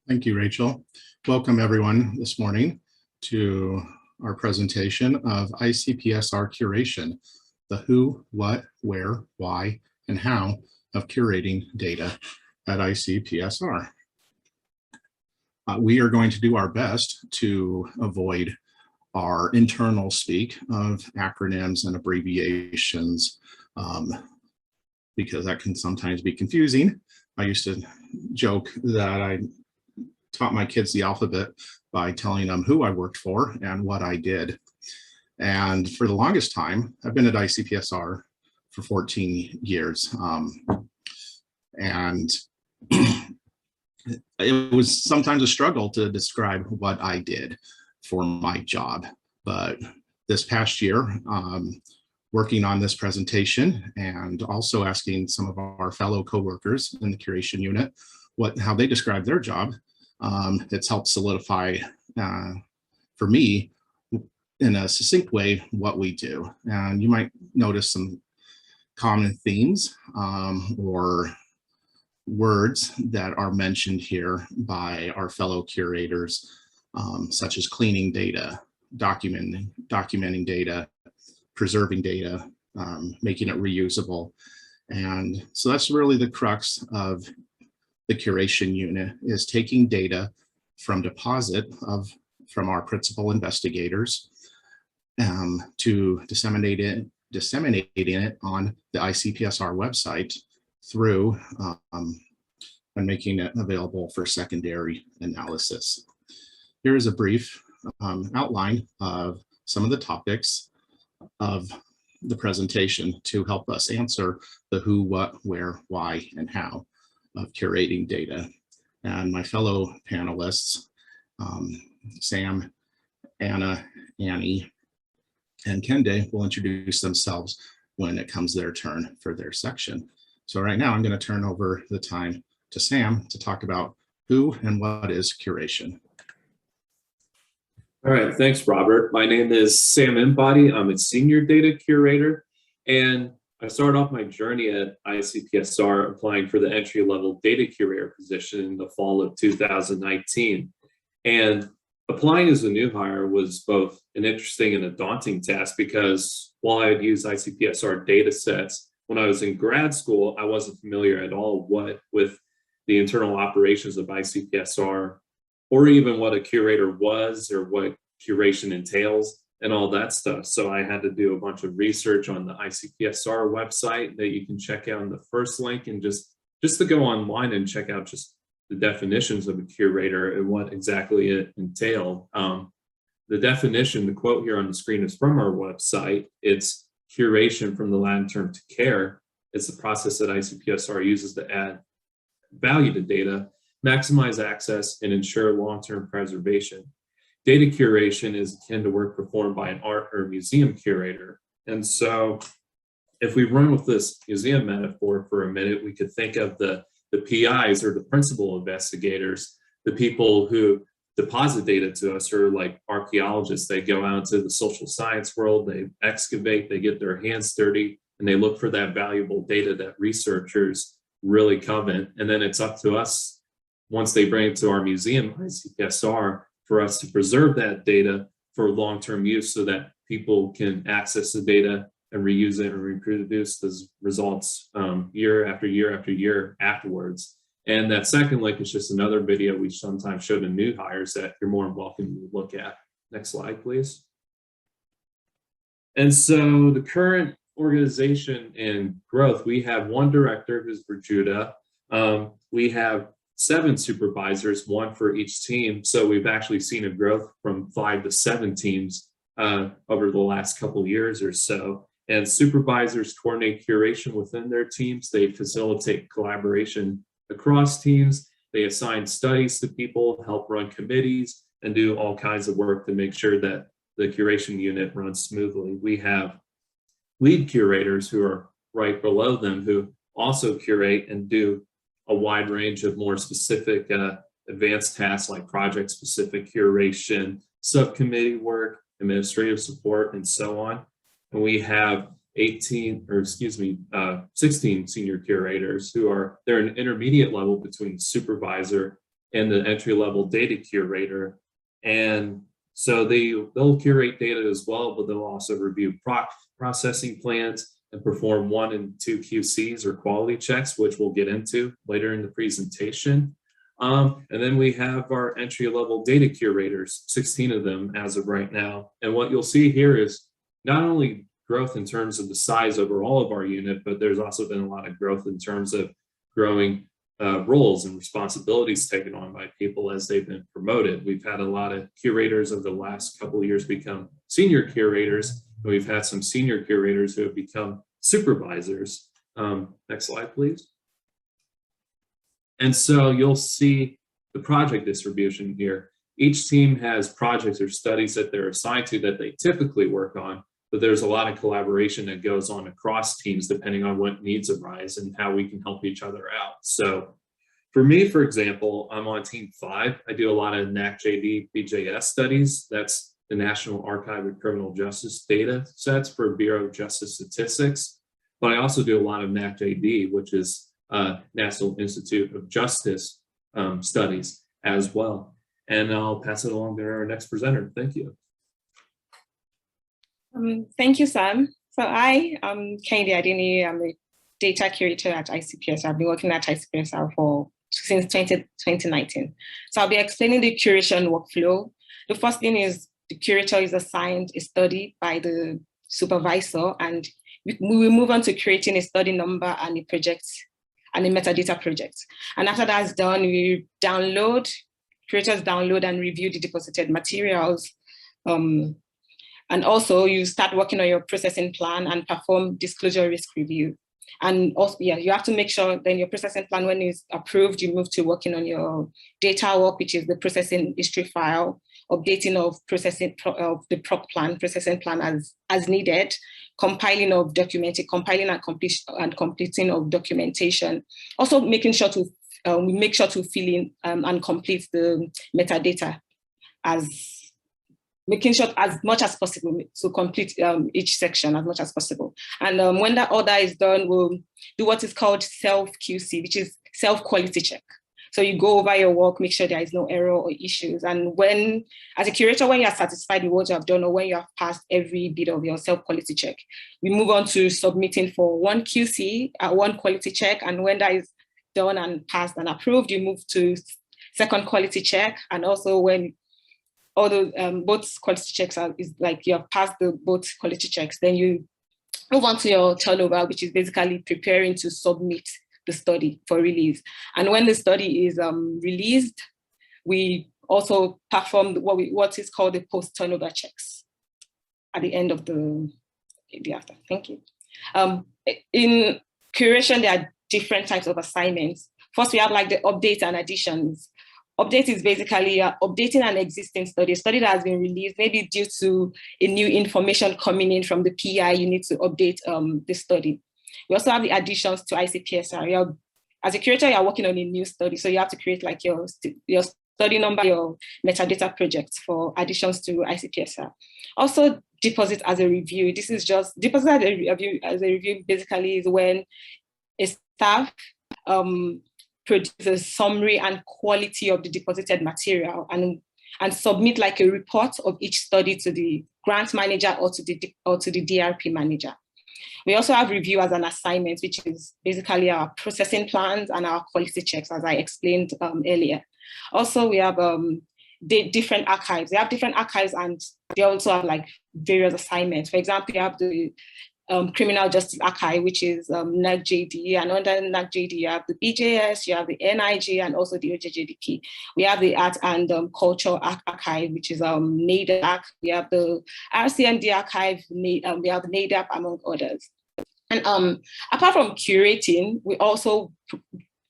Thank you, Rachel. Welcome everyone this morning to our presentation of ICPSR Curation, the who, what, where, why, and how of curating data at ICPSR. We are going to do our best to avoid our internal speak of acronyms and abbreviations because that can sometimes be confusing. I used to joke that I taught my kids the alphabet by telling them who I worked for and what I did. And for the longest time, I've been at ICPSR for 14 years. And it was sometimes a struggle to describe what I did for my job. But this past year, working on this presentation and also asking some of our fellow coworkers in the curation unit how they describe their job, it's helped solidify for me in a succinct way what we do. And you might notice some common themes or words that are mentioned here by our fellow curators, such as cleaning data, documenting data, preserving data, making it reusable. And so that's really the crux of the curation unit, is taking data from deposit from our principal investigators to disseminating it on the ICPSR website through and making it available for secondary analysis. Here is a brief outline of some of the topics of the presentation to help us answer the who, what, where, why, and how of curating data. And my fellow panelists, Sam, Anna, Annie, and Kende will introduce themselves when it comes their turn for their section. So right now I'm going to turn over the time to Sam to talk about who and what is curation. All right, thanks, Robert. My name is Sam Embody. I'm a senior data curator, and I started off my journey at ICPSR applying for the entry-level data curator position in the fall of 2019. And applying as a new hire was both an interesting and a daunting task because while I had used ICPSR data sets when I was in grad school, I wasn't familiar at all with the internal operations of ICPSR, or even what a curator was or what curation entails and all that stuff. So I had to do a bunch of research on the ICPSR website that you can check out in the first link, and just to go online and check out just the definitions of a curator and what exactly it entailed. The definition, the quote here on the screen, is from our website. It's curation, from the Latin term to care. It's the process that ICPSR uses to add value to data, maximize access, and ensure long-term preservation. Data curation is akin to work performed by an art or museum curator. And so if we run with this museum metaphor for a minute, we could think of the PIs, or the principal investigators, the people who deposit data to us, or like archaeologists. They go out into the social science world, they excavate, they get their hands dirty, and they look for that valuable data that researchers really covet. And then it's up to us, once they bring it to our museum, ICPSR, for us to preserve that data for long-term use so that people can access the data and reuse it and reproduce those results year after year after year afterwards. And that second link is just another video we sometimes show to new hires that you're more than welcome to look at. Next slide, please. And so the current organization and growth, we have one director, who's Berjuda. We have 7 supervisors, 1 for each team. So we've actually seen a growth from 5 to 7 teams over the last couple of years or so. And supervisors coordinate curation within their teams. They facilitate collaboration across teams. They assign studies to people, help run committees, and do all kinds of work to make sure that the curation unit runs smoothly. We have lead curators who are right below them, who also curate and do a wide range of more specific advanced tasks like project-specific curation, subcommittee work, administrative support, and so on. And we have 16 senior curators who they're an intermediate level between supervisor and the entry-level data curator. And so they'll curate data as well, but they'll also review processing plans and perform 1 and 2 QCs or quality checks, which we'll get into later in the presentation. And then we have our entry-level data curators, 16 of them as of right now. And what you'll see here is not only growth in terms of the size overall of our unit, but there's also been a lot of growth in terms of growing roles and responsibilities taken on by people as they've been promoted. We've had a lot of curators over the last couple of years become senior curators, and we've had some senior curators who have become supervisors. Next slide, please. And so you'll see the project distribution here. Each team has projects or studies that they're assigned to that they typically work on, but there's a lot of collaboration that goes on across teams depending on what needs arise and how we can help each other out. So for me, for example, I'm on team 5. I do a lot of NACJD BJS studies. That's the National Archive of Criminal Justice data sets for Bureau of Justice Statistics. But I also do a lot of NACJD, which is National Institute of Justice studies as well. And I'll pass it along to our next presenter. Thank you. Thank you, Sam. So I'm Kehinde Adeni. I'm a data curator at ICPSR. I've been working at ICPSR since 2019. So I'll be explaining the curation workflow. The first thing is the curator is assigned a study by the supervisor, and we will move on to creating a study number and a project and a metadata project. And after that's done, curators download and review the deposited materials. And also you start working on your processing plan and perform disclosure risk review. And also, you have to make sure then your processing plan, when it's approved, you move to working on your data work, which is the processing history file, updating of processing of the proc plan, processing plan as needed, compiling and completing of documentation. Also making sure to fill in and complete the metadata making sure as much as possible to complete each section as much as possible. And when that order is done, we'll do what is called self-QC, which is self-quality check. So you go over your work, make sure there is no error or issues. And as a curator, when you are satisfied with what you have done or when you have passed every bit of your self-quality check, we move on to submitting for one QC, one quality check. And when that is done and passed and approved, you move to second quality check. And also when all the both quality checks is like you have passed both quality checks, then you move on to your turnover, which is basically preparing to submit the study for release. And when the study is released, we also perform what is called the post-turnover checks at the end of the after. Thank you. In curation, there are different types of assignments. First, we have like the updates and additions. Update is basically updating an existing study, a study that has been released, maybe due to a new information coming in from the PI, you need to update the study. We also have the additions to ICPSR. As a curator, you're working on a new study, so you have to create like your study number, your metadata projects for additions to ICPSR. Also, deposit as a review. This is just, deposit as a review basically is when a staff produce a summary and quality of the deposited material and submit like a report of each study to the grant manager or to the DRP manager. We also have review as an assignment, which is basically our processing plans and our quality checks, as I explained earlier. Also, we have the different archives. They have different archives and they also have like various assignments. For example, you have the Criminal Justice Archive, which is NACJD, and under NACJD you have the BJS, you have the NIJ, and also the OJJDP. We have the Art and Culture Archive, which is NADAC. We have the RCMD Archive, we have the NADAP, among others. And apart from curating,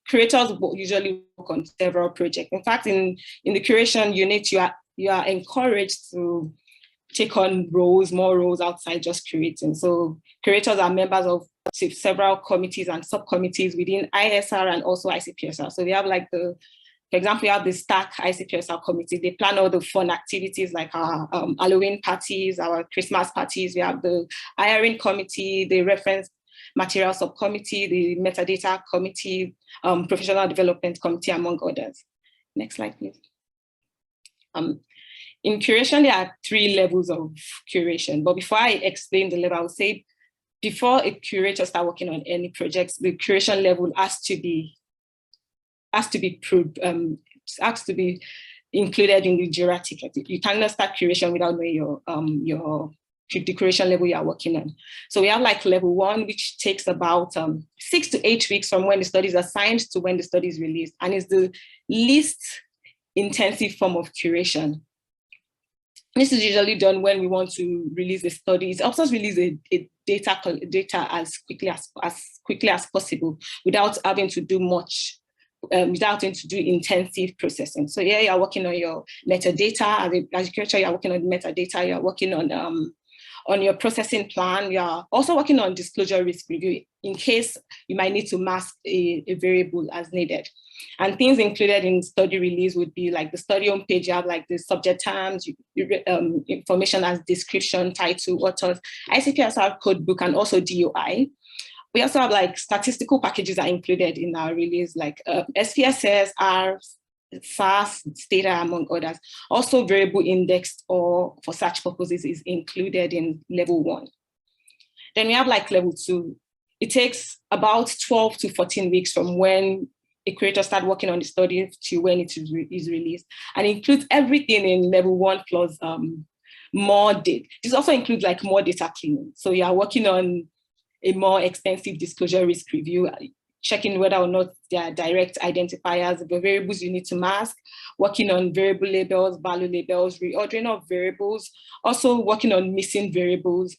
curators usually work on several projects. In fact, in the curation unit, you are encouraged to take on more roles outside just curating. So curators are members of several committees and subcommittees within ISR and also ICPSR. So we have like for example, we have the STAC ICPSR committee. They plan all the fun activities like our Halloween parties, our Christmas parties. We have the hiring committee, the reference material subcommittee, the metadata committee, professional development committee, among others. Next slide, please. In curation, there are 3 levels of curation. But before I explain the level, I would say before a curator starts working on any projects, the curation level has to be included in the JIRA ticket. You cannot start curation without knowing the curation level you are working on. So we have like level 1, which takes about 6 to 8 weeks from when the study is assigned to when the study is released, and is the least intensive form of curation. This is usually done when we want to release a study. It helps us release a data as quickly as possible without having to do much, without having to do intensive processing. So here you're working on your metadata. As a curator, you're working on metadata. You're working on your processing plan. You're also working on disclosure risk review in case you might need to mask a variable as needed. And things included in study release would be like the study homepage. You have like the subject terms, information as description, title, authors, ICPSR codebook, and also DOI. We also have like statistical packages are included in our release, like SPSS, R, SAS, data, among others. Also variable indexed or for search purposes is included in level 1. Then we have like level 2. It takes about 12 to 14 weeks from when a curator starts working on the study to when it is released, and includes everything in level 1 plus more data. This also includes like more data cleaning. So you are working on a more extensive disclosure risk review, checking whether or not there are direct identifiers, the variables you need to mask, working on variable labels, value labels, reordering of variables, also working on missing variables,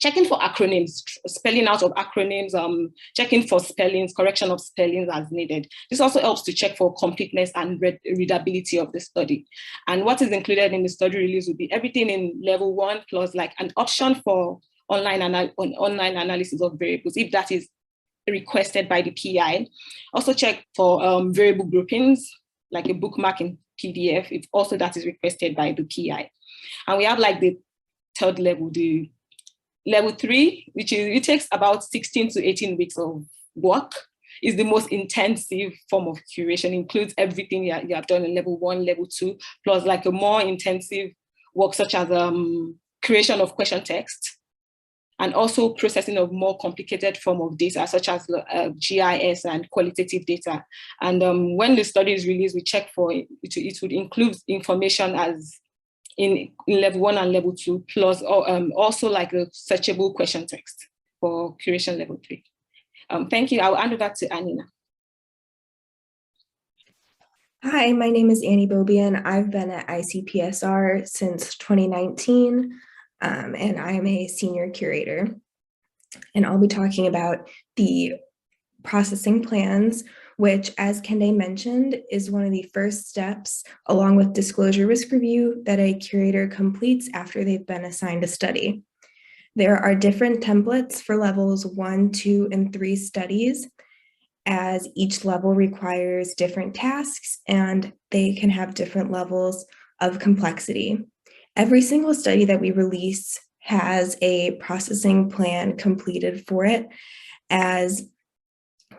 checking for acronyms, spelling out of acronyms, checking for spellings, correction of spellings as needed. This also helps to check for completeness and readability of the study. And what is included in the study release would be everything in level 1 plus like an option for online analysis of variables, if that is requested by the PI. Also check for variable groupings, like a bookmark in PDF, if also that is requested by the PI. And we have like the 3rd level, the level 3, which is, it takes about 16 to 18 weeks of work, is the most intensive form of curation, includes everything you have done in level 1, level 2, plus like a more intensive work such as creation of question text, and also processing of more complicated form of data, such as GIS and qualitative data. And when the study is released, we check for it. It would include information as in level 1 and level 2, plus also like a searchable question text for curation level 3. Thank you. I'll hand over to Anina. Hi, my name is Annie Bobian. I've been at ICPSR since 2019. And I'm a senior curator, and I'll be talking about the processing plans, which, as Kende mentioned, is one of the first steps, along with disclosure risk review, that a curator completes after they've been assigned a study. There are different templates for levels 1, 2, and 3 studies, as each level requires different tasks and they can have different levels of complexity. Every single study that we release has a processing plan completed for it, as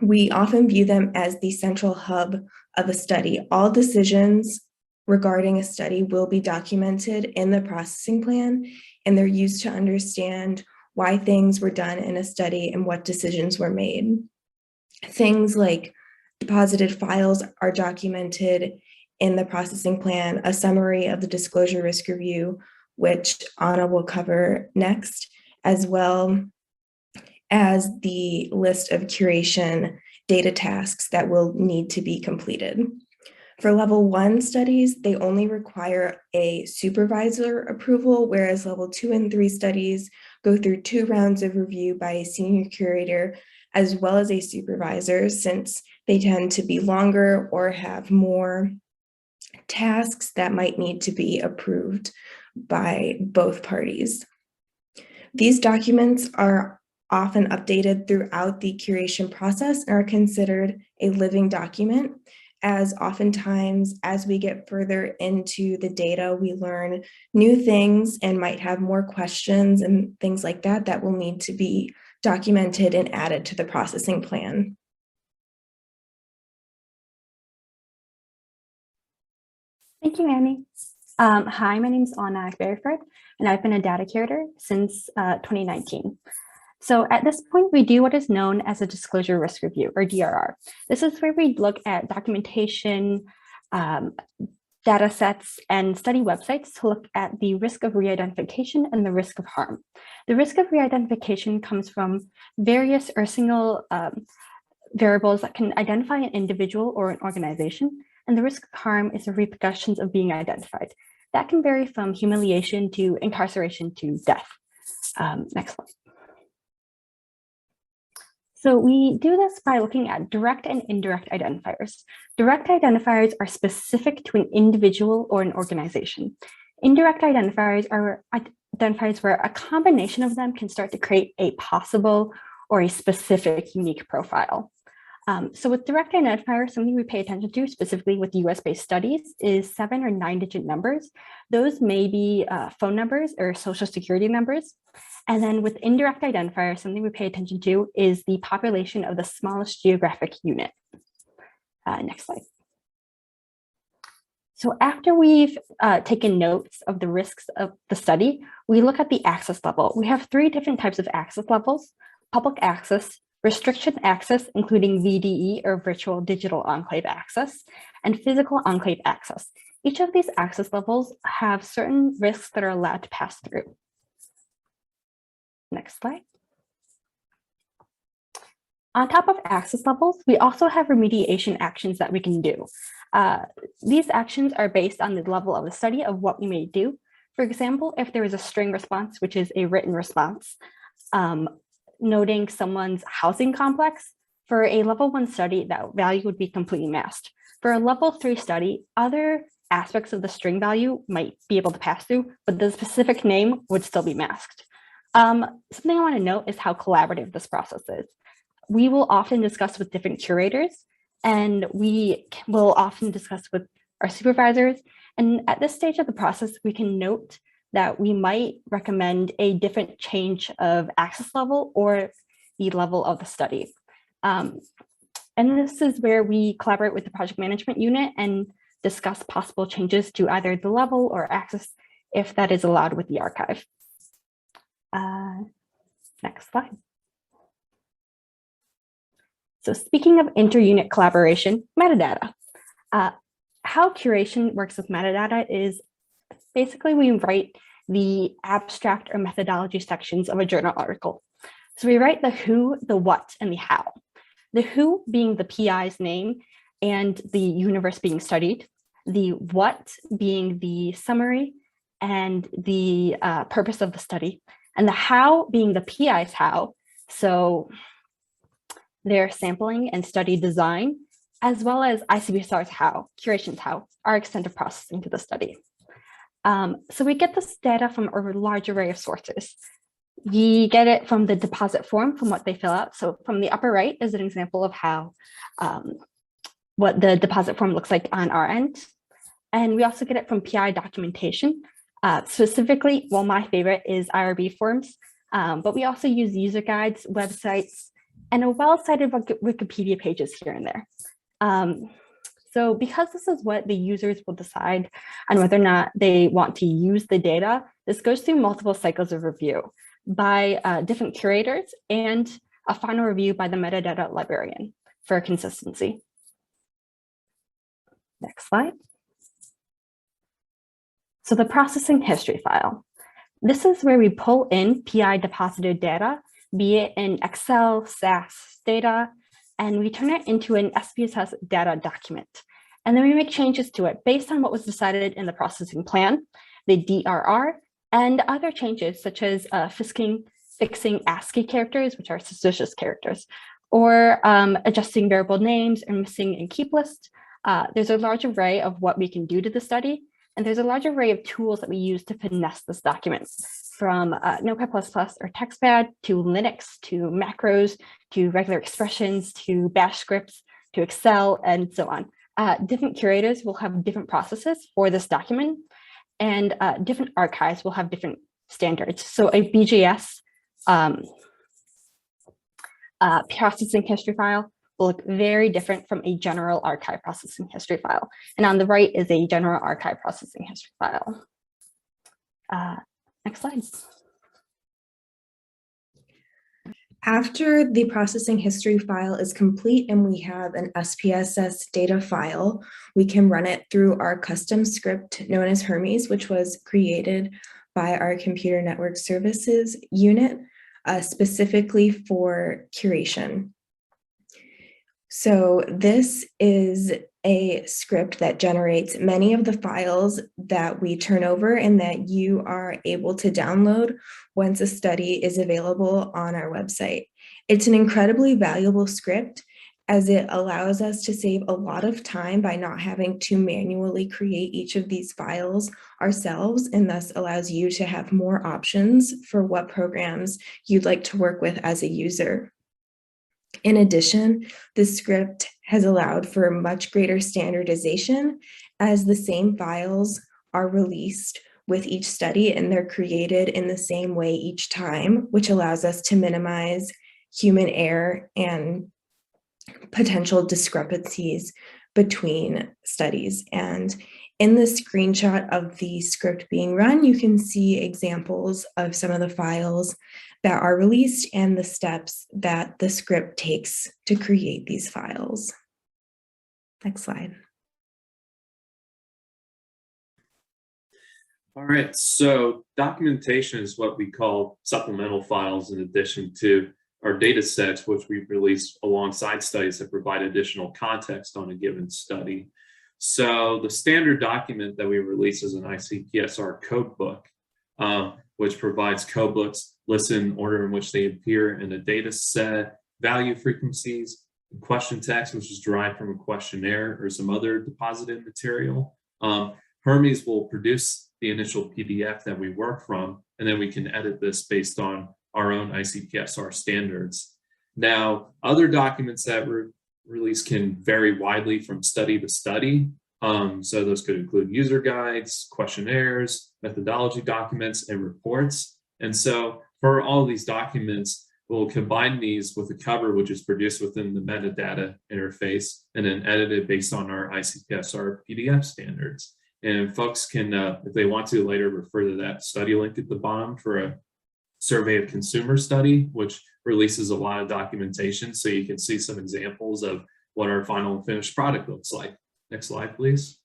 we often view them as the central hub of a study. All decisions regarding a study will be documented in the processing plan, and they're used to understand why things were done in a study and what decisions were made. Things like deposited files are documented in the processing plan, a summary of the disclosure risk review, which Anna will cover next, as well as the list of curation data tasks that will need to be completed. For level 1 studies, they only require a supervisor approval, whereas level 2 and 3 studies go through 2 rounds of review by a senior curator as well as a supervisor, since they tend to be longer or have more tasks that might need to be approved by both parties. These documents are often updated throughout the curation process and are considered a living document, as oftentimes as we get further into the data, we learn new things and might have more questions and things like that that will need to be documented and added to the processing plan. Thank you, Annie. Hi, my name is Anna Beriford, and I've been a data curator since 2019. So at this point, we do what is known as a disclosure risk review, or DRR. This is where we look at documentation, data sets, and study websites to look at the risk of re-identification and the risk of harm. The risk of re-identification comes from various or single variables that can identify an individual or an organization, and the risk of harm is the repercussions of being identified. That can vary from humiliation to incarceration to death. Next slide. So we do this by looking at direct and indirect identifiers. Direct identifiers are specific to an individual or an organization. Indirect identifiers are identifiers where a combination of them can start to create a possible or a specific unique profile. So with direct identifiers, something we pay attention to specifically with US-based studies is 7 or 9-digit numbers. Those may be phone numbers or social security numbers. And then with indirect identifiers, something we pay attention to is the population of the smallest geographic unit. Next slide. So after we've taken notes of the risks of the study, we look at the access level. We have 3 different types of access levels: public access, restriction access, including VDE or virtual digital enclave access, and physical enclave access. Each of these access levels have certain risks that are allowed to pass through. Next slide. On top of access levels, we also have remediation actions that we can do. These actions are based on the level of the study of what we may do. For example, if there is a string response, which is a written response, noting someone's housing complex, for a level 1 study, that value would be completely masked. For a level 3 study, other aspects of the string value might be able to pass through, but the specific name would still be masked. Something I want to note is how collaborative this process is. We will often discuss with different curators, and we will often discuss with our supervisors. And at this stage of the process, we can note that we might recommend a different change of access level or the level of the study. And this is where we collaborate with the project management unit and discuss possible changes to either the level or access if that is allowed with the archive. Next slide. So speaking of inter-unit collaboration, metadata. How curation works with metadata is basically we write the abstract or methodology sections of a journal article. So we write the who, the what, and the how. The who being the PI's name and the universe being studied, the what being the summary and the purpose of the study, and the how being the PI's how, so their sampling and study design, as well as ICPSR's how, curation's how, our extent of processing to the study. So we get this data from a large array of sources. We get it from the deposit form, from what they fill out. So from the upper right is an example of how, what the deposit form looks like on our end. And we also get it from PI documentation. Specifically, well, my favorite is IRB forms, but we also use user guides, websites, and a well-cited Wikipedia pages here and there. So because this is what the users will decide on whether or not they want to use the data, this goes through multiple cycles of review by different curators and a final review by the metadata librarian for consistency. Next slide. So the processing history file. This is where we pull in PI deposited data, be it in Excel, SAS data, and we turn it into an SPSS data document. And then we make changes to it based on what was decided in the processing plan, the DRR, and other changes such as fixing ASCII characters, which are suspicious characters, or adjusting variable names and missing and keep lists. There's a large array of what we can do to the study, and there's a large array of tools that we use to finesse this document, from Notepad++ or TextPad to Linux to macros to regular expressions to bash scripts to Excel and so on. Different curators will have different processes for this document, and different archives will have different standards. So a BJS processing history file will look very different from a general archive processing history file. And on the right is a general archive processing history file. Next slide. After the processing history file is complete and we have an SPSS data file, we can run it through our custom script known as Hermes, which was created by our Computer Network Services unit, specifically for curation. So this is a script that generates many of the files that we turn over and that you are able to download once a study is available on our website. It's an incredibly valuable script as it allows us to save a lot of time by not having to manually create each of these files ourselves, and thus allows you to have more options for what programs you'd like to work with as a user. In addition, the script has allowed for much greater standardization as the same files are released with each study and they're created in the same way each time, which allows us to minimize human error and potential discrepancies between studies. And in the screenshot of the script being run, you can see examples of some of the files that are released and the steps that the script takes to create these files. Next slide. All right, so documentation is what we call supplemental files in addition to our data sets, which we've released alongside studies that provide additional context on a given study. So the standard document that we release is an ICPSR codebook, which provides codebooks listed in order in which they appear in a data set, value frequencies, question text, which is derived from a questionnaire or some other deposited material. Hermes will produce the initial PDF that we work from, and then we can edit this based on our own ICPSR standards. Now, other documents that were released can vary widely from study to study. So those could include user guides, questionnaires, methodology documents, and reports. And so for all of these documents, we'll combine these with a cover which is produced within the metadata interface and then edited based on our ICPSR PDF standards. And folks can, if they want to, later refer to that study link at the bottom for a survey of consumer study, which releases a lot of documentation. So you can see some examples of what our final and finished product looks like. Next slide, please.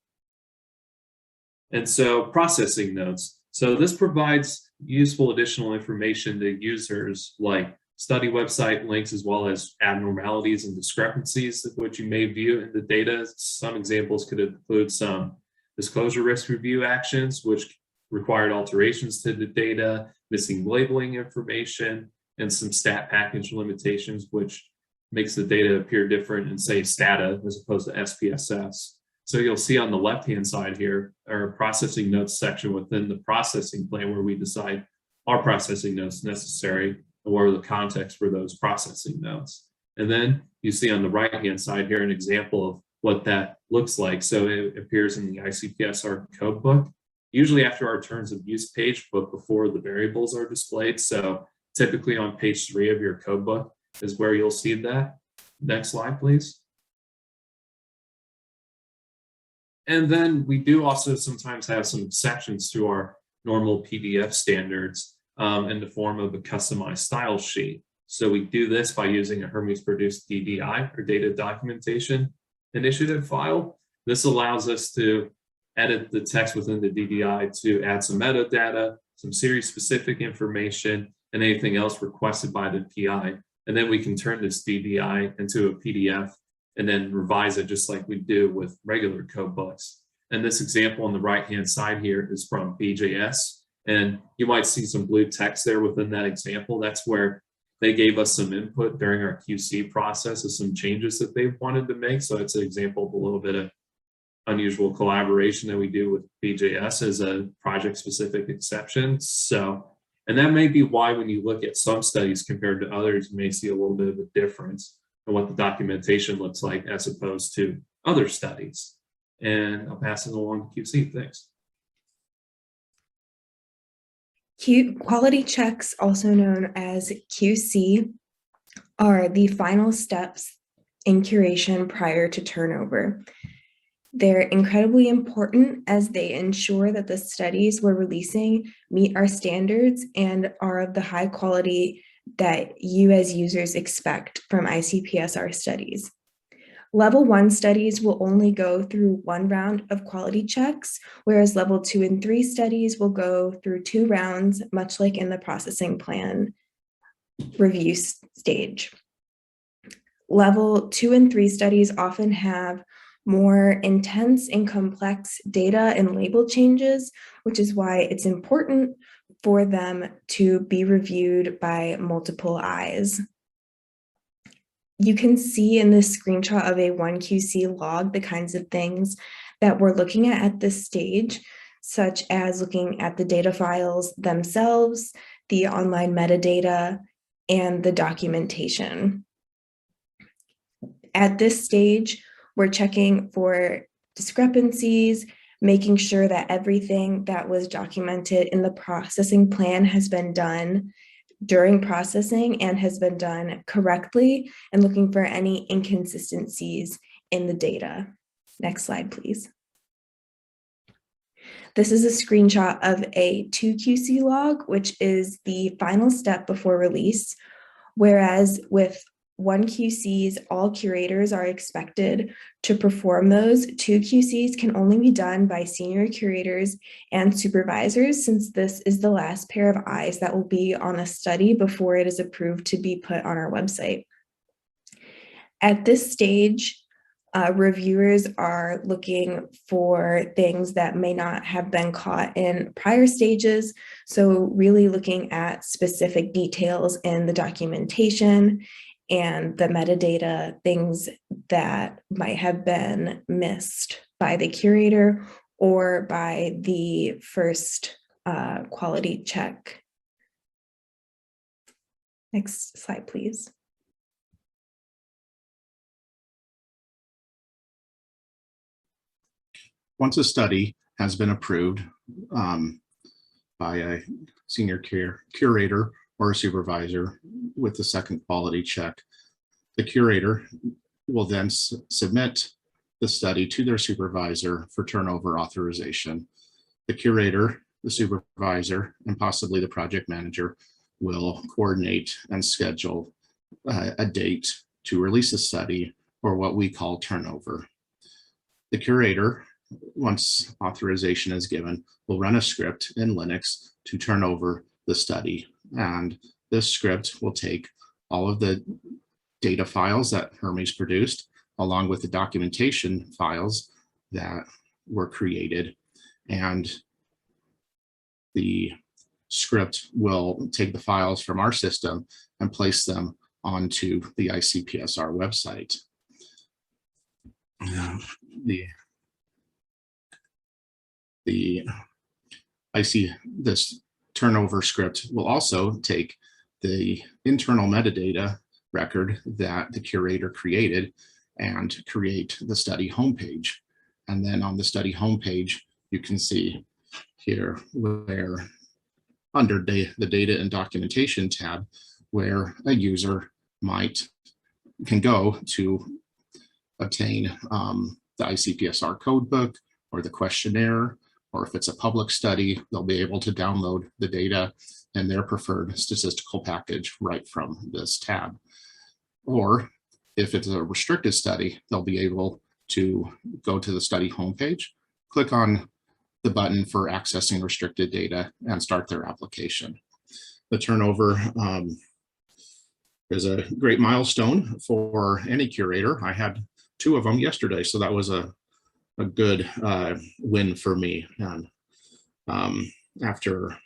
And so processing notes. So this provides useful additional information to users like study website links, as well as abnormalities and discrepancies of what you may view in the data. Some examples could include some disclosure risk review actions, which required alterations to the data, missing labeling information, and some stat package limitations, which makes the data appear different in, say, STATA as opposed to SPSS. So you'll see on the left-hand side here, our processing notes section within the processing plan where we decide are processing notes necessary and what are the context for those processing notes. And then you see on the right-hand side here an example of what that looks like. So it appears in the ICPSR codebook, usually after our terms of use page, but before the variables are displayed. So typically on page 3 of your codebook is where you'll see that. Next slide, please. And then we do also sometimes have some exceptions to our normal PDF standards in the form of a customized style sheet. So we do this by using a Hermes produced DDI, or Data Documentation Initiative file. This allows us to edit the text within the DDI to add some metadata, some series specific information, and anything else requested by the PI. And then we can turn this DDI into a PDF and then revise it just like we do with regular code books. And this example on the right-hand side here is from BJS. And you might see some blue text there within that example. That's where they gave us some input during our QC process of some changes that they wanted to make. So it's an example of a little bit of unusual collaboration that we do with BJS as a project-specific exception. So, and that may be why when you look at some studies compared to others, you may see a little bit of a difference in what the documentation looks like as opposed to other studies. And I'll pass it along to QC. Thanks. Quality checks, also known as QC, are the final steps in curation prior to turnover. They're incredibly important as they ensure that the studies we're releasing meet our standards and are of the high quality that you as users expect from ICPSR studies. Level 1 studies will only go through one round of quality checks, whereas level 2 and 3 studies will go through 2 rounds, much like in the processing plan review stage. Level 2 and 3 studies often have more intense and complex data and label changes, which is why it's important for them to be reviewed by multiple eyes. You can see in this screenshot of a 1QC log the kinds of things that we're looking at this stage, such as looking at the data files themselves, the online metadata, and the documentation. At this stage, we're checking for discrepancies, making sure that everything that was documented in the processing plan has been done during processing and has been done correctly, and looking for any inconsistencies in the data. Next slide, please. This is a screenshot of a 2QC log, which is the final step before release, whereas with 1QCs, all curators are expected to perform those. 2QCs can only be done by senior curators and supervisors, since this is the last pair of eyes that will be on a study before it is approved to be put on our website. At this stage, reviewers are looking for things that may not have been caught in prior stages. So really looking at specific details in the documentation and the metadata, things that might have been missed by the curator or by the first quality check. Next slide, please. Once a study has been approved by a senior curator or a supervisor with the second quality check, the curator will then submit the study to their supervisor for turnover authorization. The curator, the supervisor, and possibly the project manager will coordinate and schedule a date to release the study, or what we call turnover. The curator, once authorization is given, will run a script in Linux to turn over the study. And this script will take all of the data files that Hermes produced, along with the documentation files that were created. And the script will take the files from our system and place them onto the ICPSR website. This turnover script will also take the internal metadata record that the curator created and create the study homepage. And then on the study homepage, you can see here where under the data and documentation tab, where a user can go to obtain the ICPSR codebook or the questionnaire, or if it's a public study, they'll be able to download the data and their preferred statistical package right from this tab. Or if it's a restricted study, they'll be able to go to the study homepage, click on the button for accessing restricted data, and start their application. The turnover is a great milestone for any curator. I had 2 of them yesterday, so that was a good win for me. And after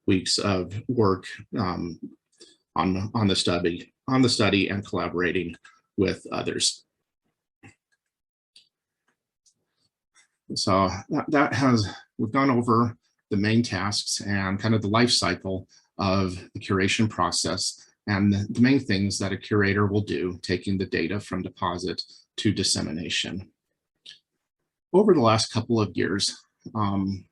weeks of work on the study and collaborating with others. So we've gone over the main tasks and kind of the life cycle of the curation process and the main things that a curator will do, taking the data from deposit to dissemination. Over the last couple of years, the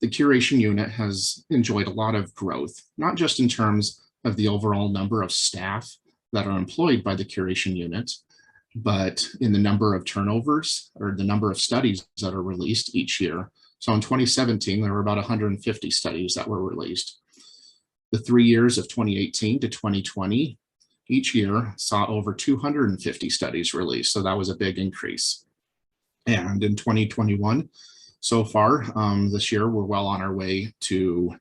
curation unit has enjoyed a lot of growth, not just in terms of the overall number of staff that are employed by the curation unit, but in the number of turnovers or the number of studies that are released each year. So in 2017, there were about 150 studies that were released. The 3 years of 2018 to 2020, each year saw over 250 studies released. So that was a big increase. And in 2021, so far this year, we're well on our way to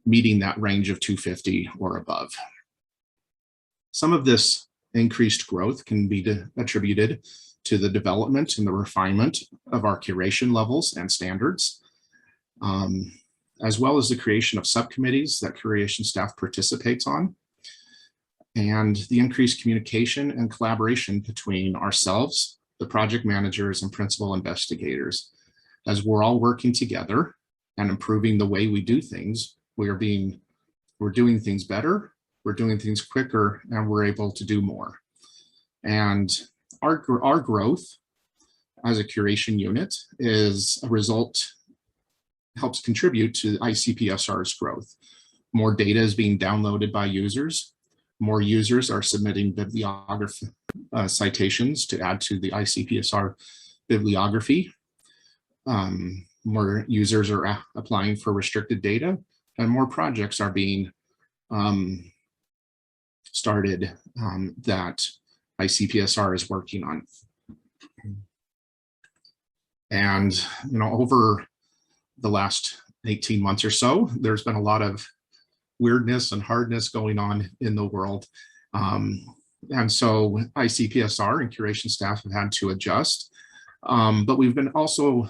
meeting that range of 250 or above. Some of this increased growth can be attributed to the development and the refinement of our curation levels and standards, as well as the creation of subcommittees that curation staff participates on, and the increased communication and collaboration between ourselves, the project managers, and principal investigators. As we're all working together and improving the way we do things, we're doing things better, we're doing things quicker, and we're able to do more. And our growth as a curation unit is a result, helps contribute to ICPSR's growth. More data is being downloaded by users. More users are submitting bibliography citations to add to the ICPSR bibliography. More users are applying for restricted data, and more projects are being started that ICPSR is working on. And over the last 18 months or so, there's been a lot of weirdness and hardness going on in the world. And so ICPSR and curation staff have had to adjust. But we've been also,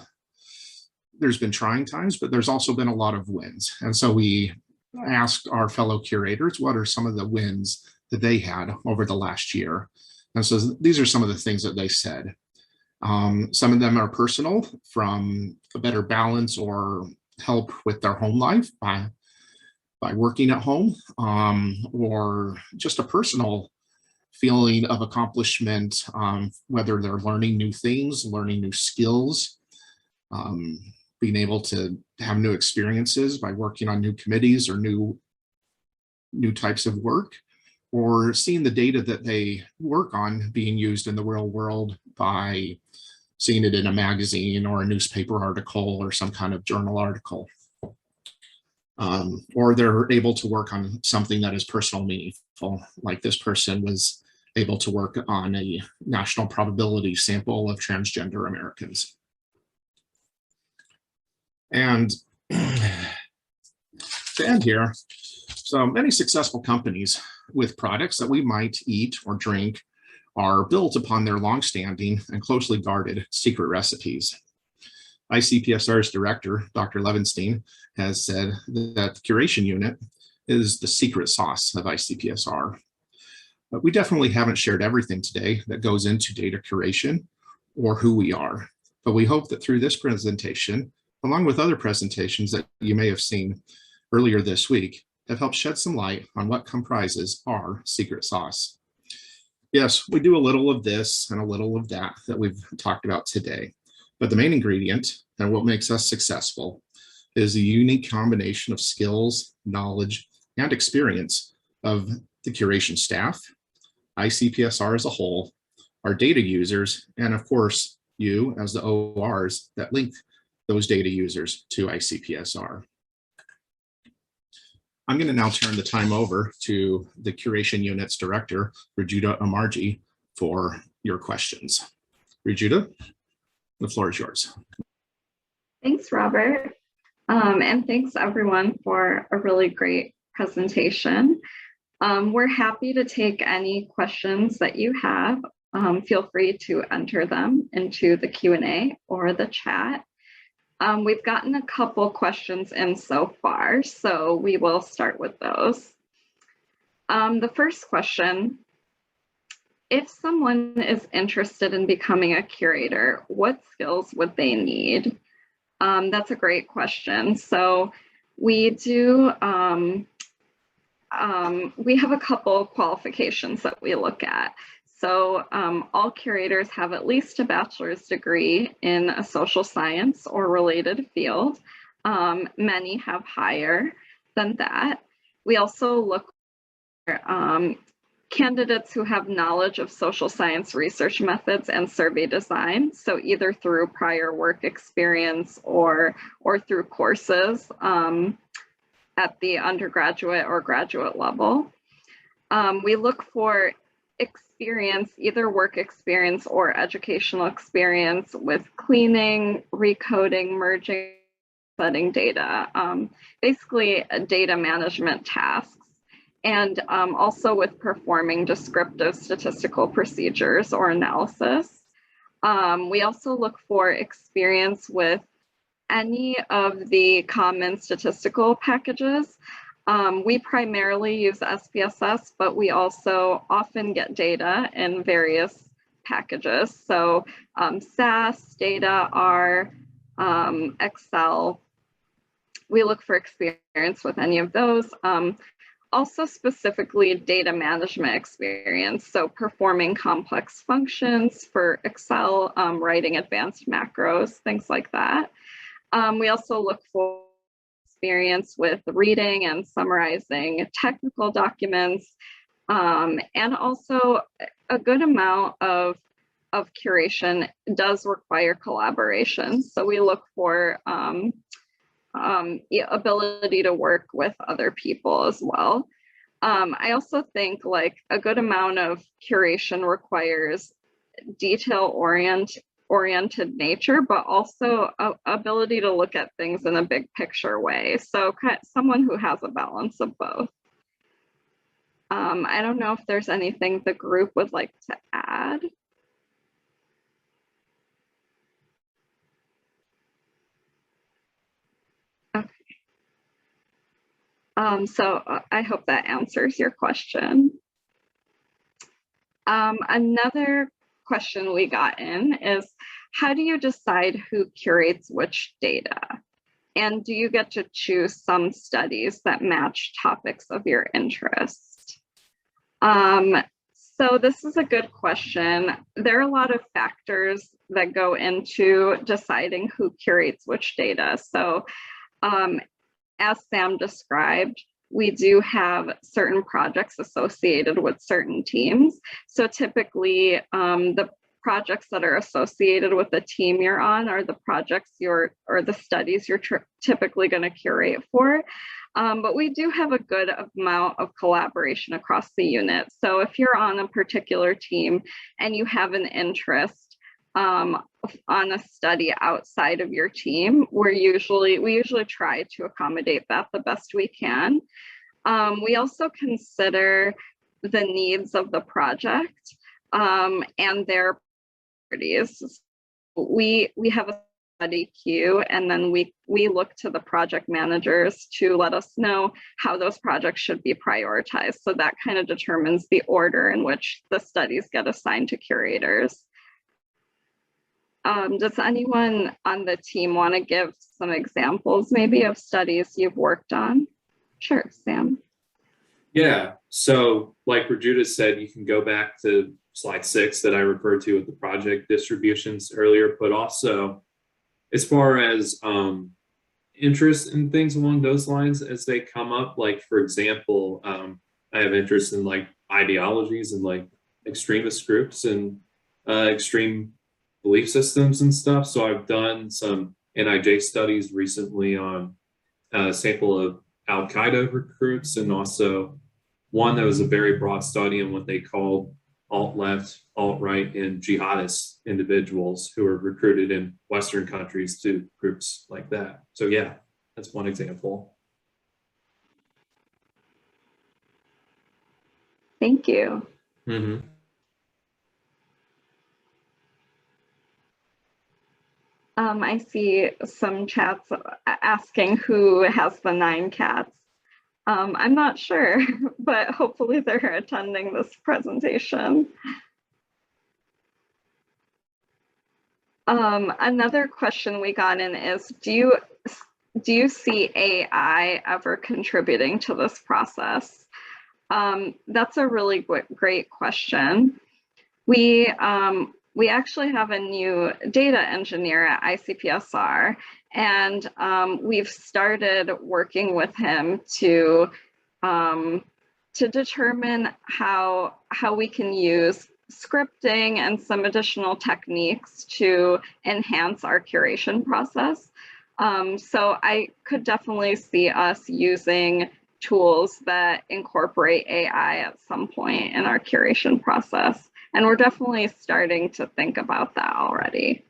there's been trying times, but there's also been a lot of wins. And so we asked our fellow curators, what are some of the wins that they had over the last year? And so these are some of the things that they said. Some of them are personal, from a better balance or help with their home life by working at home, or just a personal feeling of accomplishment, whether they're learning new things, learning new skills, being able to have new experiences by working on new committees or new types of work, or seeing the data that they work on being used in the real world by seeing it in a magazine or a newspaper article or some kind of journal article. Or they're able to work on something that is personal meaningful, like this person was able to work on a national probability sample of transgender Americans. And to end here, so many successful companies with products that we might eat or drink are built upon their longstanding and closely guarded secret recipes. ICPSR's director, Dr. Levenstein, has said that the curation unit is the secret sauce of ICPSR. But we definitely haven't shared everything today that goes into data curation or who we are. But we hope that through this presentation, along with other presentations that you may have seen earlier this week, have helped shed some light on what comprises our secret sauce. Yes, we do a little of this and a little of that we've talked about today, but the main ingredient and what makes us successful is a unique combination of skills, knowledge, and experience of the curation staff, ICPSR as a whole, our data users, and of course, you as the ORs that link those data users to ICPSR. I'm going to now turn the time over to the curation unit's director, Rajuda Amarji, for your questions. Rajuda, the floor is yours. Thanks, Robert. And thanks everyone for a really great presentation. We're happy to take any questions that you have. Feel free to enter them into the Q&A or the chat. We've gotten a couple questions in so far, so we will start with those. The first question, if someone is interested in becoming a curator, what skills would they need? That's a great question. So we do, we have a couple qualifications that we look at. So all curators have at least a bachelor's degree in a social science or related field. Many have higher than that. We also look for candidates who have knowledge of social science research methods and survey design, so either through prior work experience or through courses at the undergraduate or graduate level. We look for experience, either work experience or educational experience with cleaning, recoding, merging, setting data, basically data management tasks, and also with performing descriptive statistical procedures or analysis. We also look for experience with any of the common statistical packages. We primarily use SPSS, but we also often get data in various packages. So SAS, data, R, Excel. We look for experience with any of those. Also specifically data management experience, so performing complex functions for Excel, writing advanced macros, things like that. We also look for experience with reading and summarizing technical documents, and also a good amount of curation does require collaboration. So we look for the ability to work with other people as well. I also think like a good amount of curation requires detail-oriented nature, but also ability to look at things in a big picture way. So someone who has a balance of both. I don't know if there's anything the group would like to add. So I hope that answers your question. Another question we got in is, how do you decide who curates which data? And do you get to choose some studies that match topics of your interest? So this is a good question. There are a lot of factors that go into deciding who curates which data. So as Sam described, we do have certain projects associated with certain teams. So typically the projects that are associated with the team you're on are the projects or the studies you're typically going to curate for. But we do have a good amount of collaboration across the unit. So if you're on a particular team and you have an interest on a study outside of your team, we usually try to accommodate that the best we can. We also consider the needs of the project and their priorities. We have a study queue, and then we look to the project managers to let us know how those projects should be prioritized. So that kind of determines the order in which the studies get assigned to curators. Does anyone on the team want to give some examples maybe of studies you've worked on? Sure, Sam. Yeah, so like Rajuta said, you can go back to slide 6 that I referred to with the project distributions earlier, but also as far as interest in things along those lines as they come up, like for example, I have interest in like ideologies and like extremist groups and extreme belief systems and stuff. So I've done some NIJ studies recently on a sample of Al-Qaeda recruits, and also one that was a very broad study on what they called alt-left, alt-right, and jihadist individuals who were recruited in Western countries to groups like that. So yeah, that's one example. Thank you. Mm-hmm. I see some chats asking who has the 9 cats. I'm not sure, but hopefully they're attending this presentation. Another question we got in is, do you see AI ever contributing to this process? That's a really great question. We actually have a new data engineer at ICPSR, and we've started working with him to to determine how we can use scripting and some additional techniques to enhance our curation process. So I could definitely see us using tools that incorporate AI at some point in our curation process. And we're definitely starting to think about that already.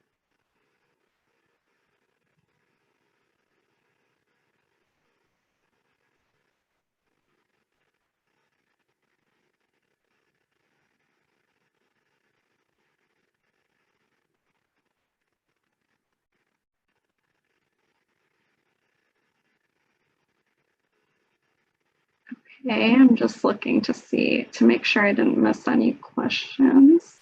Okay, I'm just looking to make sure I didn't miss any questions.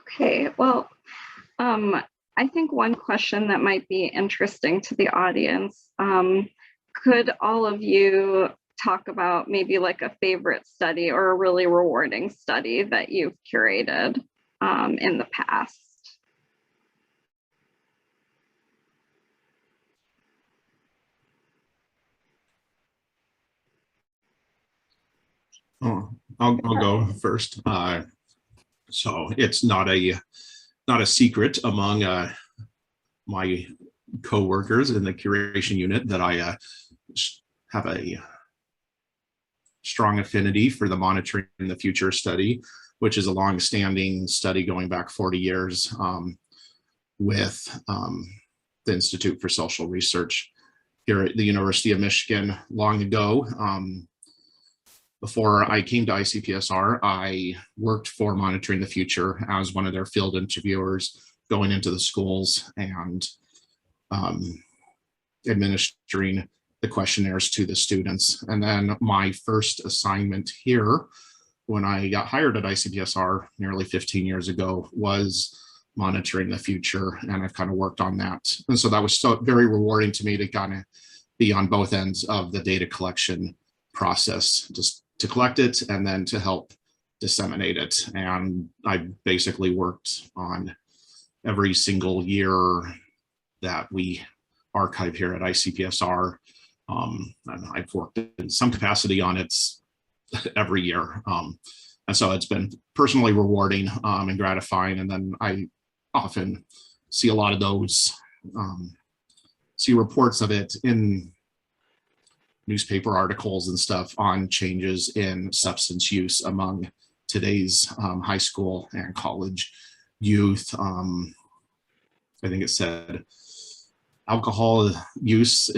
Okay, well, I think one question that might be interesting to the audience, could all of you talk about maybe like a favorite study or a really rewarding study that you've curated in the past? Oh, I'll go first. So it's not a secret among my co-workers in the curation unit that I have a strong affinity for the Monitoring the Future study, which is a long-standing study going back 40 years with the Institute for Social Research here at the University of Michigan long ago. Before I came to ICPSR, I worked for Monitoring the Future as one of their field interviewers, going into the schools and administering the questionnaires to the students. And then my first assignment here, when I got hired at ICPSR nearly 15 years ago, was Monitoring the Future, and I've kind of worked on that. And so that was so very rewarding to me to kind of be on both ends of the data collection process, just to collect it and then to help disseminate it. And I basically worked on every single year that we archive here at ICPSR. And I've worked in some capacity on it every year. And so it's been personally rewarding and gratifying. And then I often see a lot of those, see reports of it in newspaper articles and stuff on changes in substance use among today's high school and college youth. I think it said alcohol use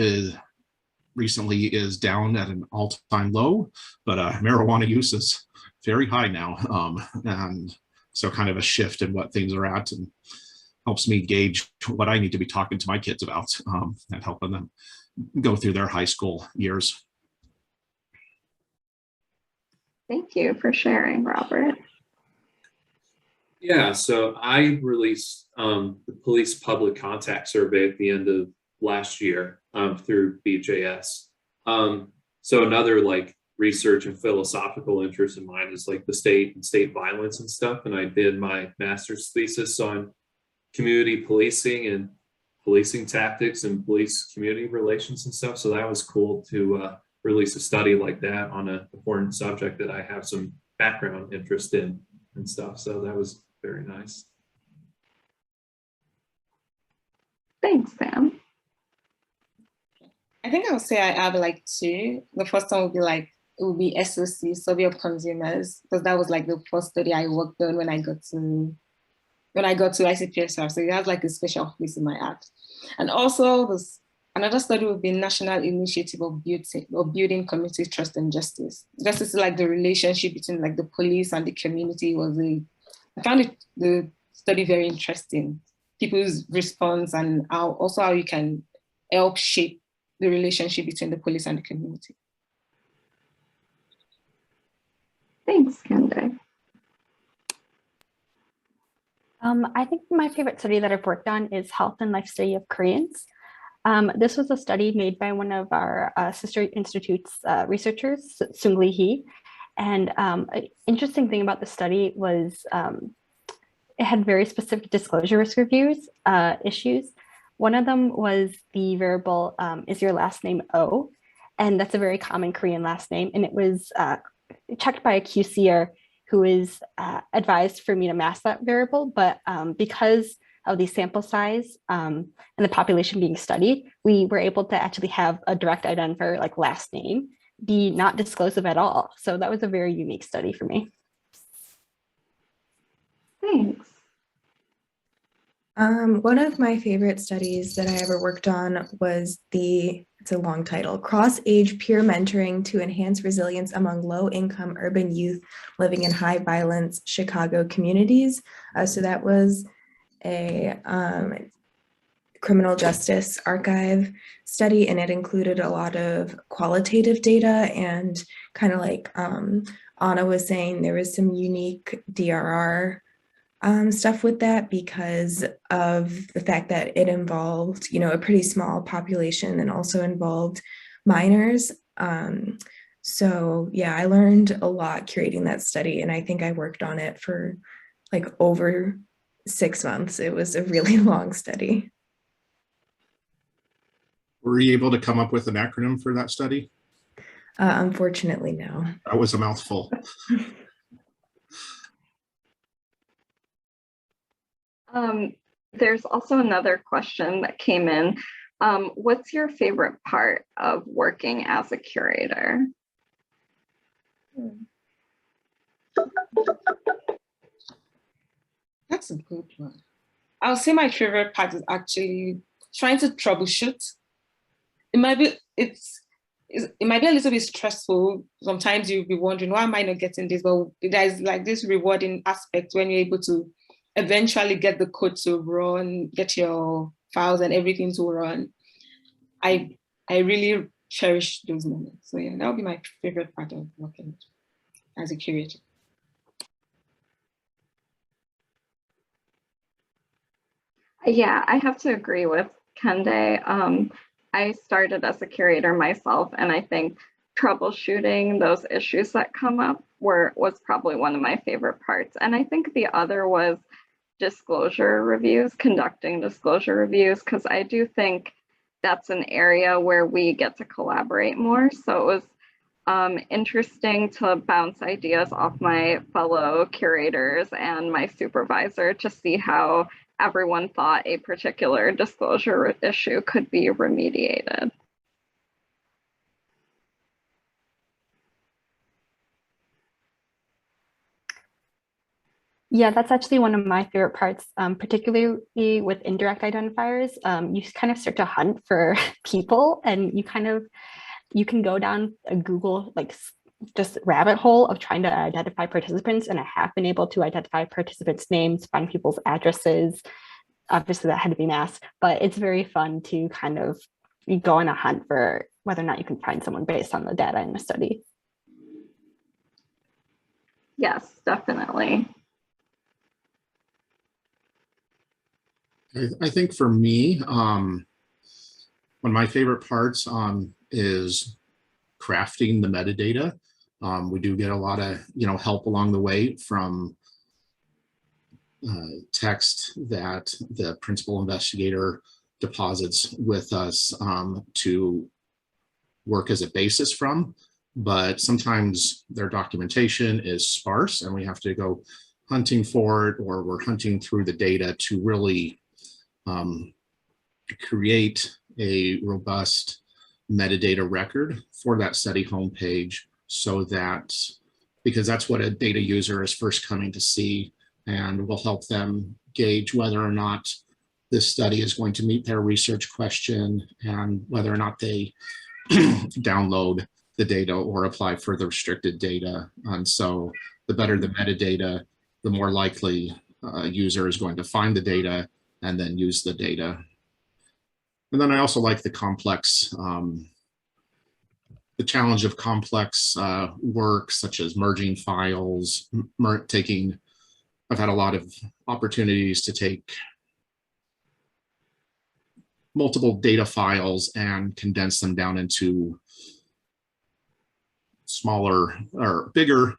recently is down at an all-time low, but marijuana use is very high now. And so kind of a shift in what things are at, and helps me gauge what I need to be talking to my kids about and helping them go through their high school years. Thank you for sharing, Robert. Yeah, so I released the police public contact survey at the end of last year through BJS. So another like research and philosophical interest of mine is like the state and state violence and stuff. And I did my master's thesis on community policing and policing tactics and police community relations and stuff. So that was cool to release a study like that on an important subject that I have some background interest in and stuff. So that was very nice. Thanks, Sam. I think I would say I have like two. The first one would be like, it would be SOC, Survey of Consumers, because that was like the first study I worked on when I got to ICPSR. So it has like a special place in my heart. And also this another study would be National Initiative of Building Community Trust and Justice. Justice is like the relationship between like the police and the community. I found the study very interesting. People's response and how you can help shape the relationship between the police and the community. Thanks, Kende. I think my favorite study that I've worked on is Health and Life Study of Koreans. This was a study made by one of our sister institutes researchers, Sung Lee Hee. And an interesting thing about the study was it had very specific disclosure risk reviews issues. One of them was the variable, is your last name O? And that's a very common Korean last name. And it was checked by a QCer who is advised for me to mask that variable. But because of the sample size and the population being studied, we were able to actually have a direct identifier like last name be not disclosive at all. So that was a very unique study for me. Thanks. One of my favorite studies that I ever worked on was it's a long title, Cross-Age Peer Mentoring to Enhance Resilience Among Low-Income Urban Youth Living in High-Violence Chicago Communities. So that was a criminal justice archive study, and it included a lot of qualitative data, and kind of like Anna was saying, there was some unique DRR stuff with that because of the fact that it involved, a pretty small population and also involved minors. So yeah, I learned a lot curating that study, and I think I worked on it for like over 6 months. It was a really long study. Were you able to come up with an acronym for that study? Unfortunately, no. That was a mouthful. There's also another question that came in. What's your favorite part of working as a curator? That's a good one. I'll say my favorite part is actually trying to troubleshoot. It might be a little bit stressful. Sometimes you'll be wondering, why am I not getting this? But there's like this rewarding aspect when you're able to eventually get the code to run, get your files and everything to run. I really cherish those moments. So yeah, that would be my favorite part of working as a curator. Yeah, I have to agree with Kende. I started as a curator myself, and I think troubleshooting those issues that come up was probably one of my favorite parts. And I think the other was disclosure reviews, conducting disclosure reviews, because I do think that's an area where we get to collaborate more. So it was interesting to bounce ideas off my fellow curators and my supervisor to see how everyone thought a particular disclosure issue could be remediated. Yeah, that's actually one of my favorite parts, particularly with indirect identifiers. You kind of start to hunt for people, and you can go down a Google just rabbit hole of trying to identify participants, and I have been able to identify participants' names, find people's addresses. Obviously that had to be masked, but it's very fun to kind of go on a hunt for whether or not you can find someone based on the data in the study. Yes, definitely. I think for me, one of my favorite parts is crafting the metadata. We do get a lot of help along the way from text that the principal investigator deposits with us to work as a basis from, but sometimes their documentation is sparse and we have to go hunting for it, or we're hunting through the data to really create a robust metadata record for that study homepage, so that, because that's what a data user is first coming to see, and will help them gauge whether or not this study is going to meet their research question and whether or not they download the data or apply for the restricted data. And so the better the metadata, the more likely a user is going to find the data and then use the data. And then I also like the complex, the challenge of complex work, such as merging files, I've had a lot of opportunities to take multiple data files and condense them down into smaller or bigger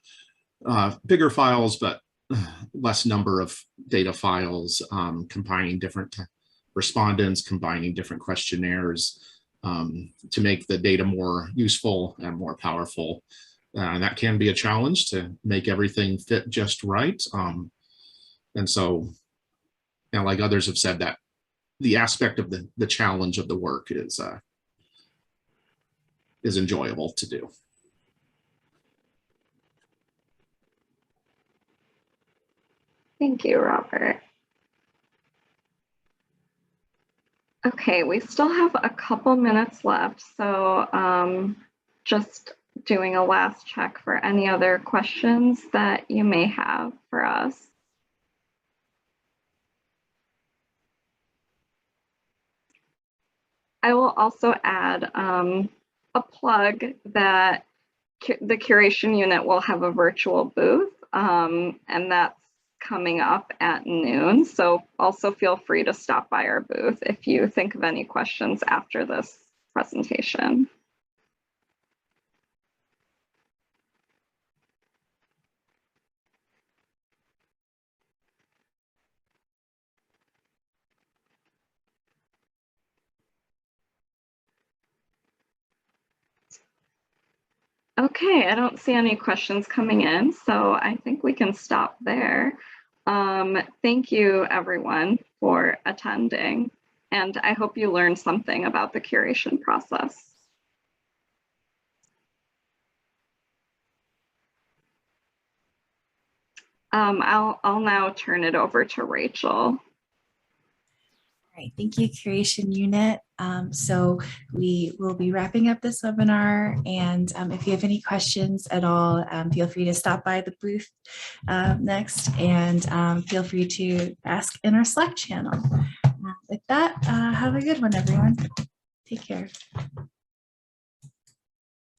files, but less number of data files, combining different respondents, combining different questionnaires to make the data more useful and more powerful. And that can be a challenge to make everything fit just right. And so, like others have said, that the aspect of the challenge of the work is enjoyable to do. Thank you, Robert. Okay, we still have a couple minutes left, so just doing a last check for any other questions that you may have for us. I will also add a plug that the curation unit will have a virtual booth, and that's coming up at noon. So also feel free to stop by our booth if you think of any questions after this presentation. Okay, I don't see any questions coming in, so I think we can stop there. Thank you, everyone, for attending, and I hope you learned something about the curation process. I'll now turn it over to Rachel. All right, thank you, Curation Unit. So we will be wrapping up this webinar, and if you have any questions at all, feel free to stop by the booth next, and feel free to ask in our Slack channel. With that, have a good one, everyone. Take care.